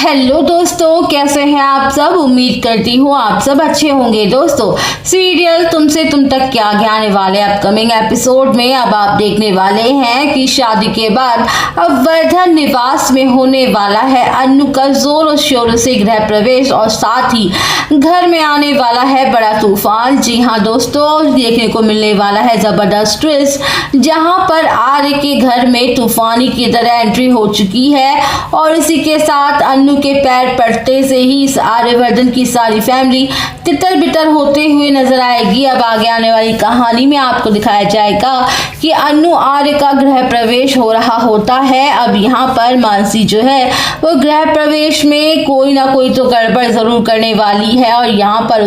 Hello दोस्तों, कैसे हैं आप सब। उम्मीद करती हूँ आप सब अच्छे होंगे। दोस्तों, सीरियल तुमसे तुम तक क्या आने वाले अपकमिंग एपिसोड में अब आप देखने वाले हैं कि शादी के बाद अब वर्धन निवास में होने वाला है अन्नू का जोरों शोरों से गृह प्रवेश और साथ ही घर में आने वाला है बड़ा तूफान। जी हाँ दोस्तों, देखने को मिलने वाला है जबरदस्त ट्विस्ट, जहां पर आर्य के घर में तूफानी की तरह एंट्री हो चुकी है और इसी के साथ अन्नू के पैर पड़ते से ही इस आर्यवर्धन की सारी फैमिली तितर बितर होते हुए नजर आएगी। अब आगे आने वाली कहानी में आपको दिखाया जाएगा कि अन्नू आर्य का गृह प्रवेश हो रहा होता है। अब यहाँ पर मानसी जो है वो गृह प्रवेश में कोई ना कोई तो गड़बड़ जरूर करने वाली है और यहाँ पर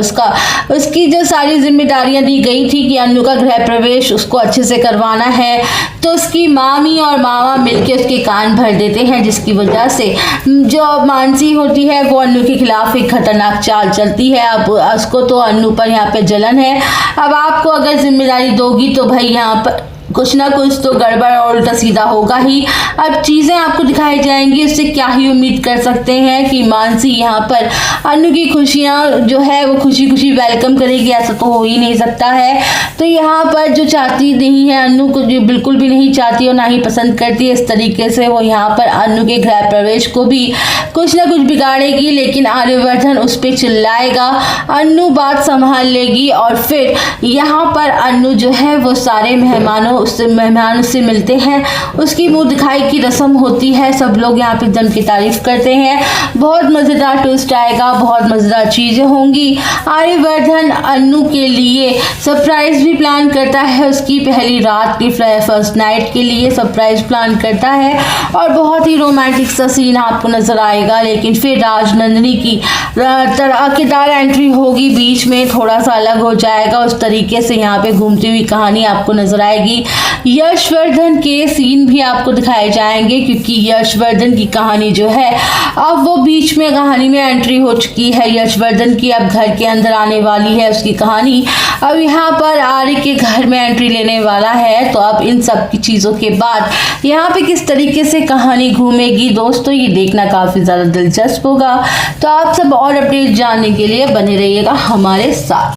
उसकी जो सारी जिम्मेदारियां दी गई थी कि अन्नू का गृह प्रवेश उसको अच्छे से करवाना है, तो उसकी मामी और मामा मिलकर उसके कान भर देते हैं, जिसकी वजह से जो मानसी होती है वो अन्नू के खिलाफ एक खतरनाक चाल चलती है। अब उसको तो अन्नू पर यहाँ पे जलन है। अब आपको अगर जिम्मेदारी दोगी तो भाई यहाँ पर कुछ ना कुछ तो गड़बड़ और उल्टा सीधा होगा ही। अब चीज़ें आपको दिखाई जाएंगी, उससे क्या ही उम्मीद कर सकते हैं कि मानसी यहाँ पर अन्नू की खुशियाँ जो है वो खुशी खुशी वेलकम करेगी, ऐसा तो हो ही नहीं सकता है। तो यहाँ पर जो चाहती नहीं है अन्नू को, जो बिल्कुल भी नहीं चाहती और ना ही पसंद करती है इस तरीके से, वो यहाँ पर अन्नू के गृह प्रवेश को भी कुछ ना कुछ बिगाड़ेगी। लेकिन आर्यवर्धन उस पर चिल्लाएगा, अन्नू बात संभाल लेगी और फिर यहाँ पर अन्नू जो है वो सारे मेहमान उससे मिलते हैं। उसकी मुंह दिखाई की रस्म होती है, सब लोग यहाँ पे जम की तारीफ करते हैं। बहुत मज़ेदार ट्विस्ट आएगा, बहुत मज़ेदार चीज़ें होंगी। आर्यवर्धन अन्नू के लिए सरप्राइज भी प्लान करता है, उसकी पहली रात की फर्स्ट नाइट के लिए सरप्राइज प्लान करता है और बहुत ही रोमांटिक सा सीन आपको नजर आएगा। लेकिन फिर राजनंदिनी की तड़ाकेदार एंट्री होगी, बीच में थोड़ा सा अलग हो जाएगा। उस तरीके से यहाँ पे घूमती हुई कहानी आपको नजर आएगी। यशवर्धन के सीन भी आपको दिखाए जाएंगे, क्योंकि यशवर्धन की कहानी जो है अब वो बीच में कहानी में एंट्री हो चुकी है। यशवर्धन की अब घर के अंदर आने वाली है उसकी कहानी। अब यहाँ पर आर्य के घर में एंट्री लेने वाला है। तो अब इन सब की चीज़ों के बाद यहाँ पे किस तरीके से कहानी घूमेगी दोस्तों, ये देखना काफ़ी ज़्यादा दिलचस्प होगा। तो आप सब और अपडेट जानने के लिए बने रहिएगा हमारे साथ।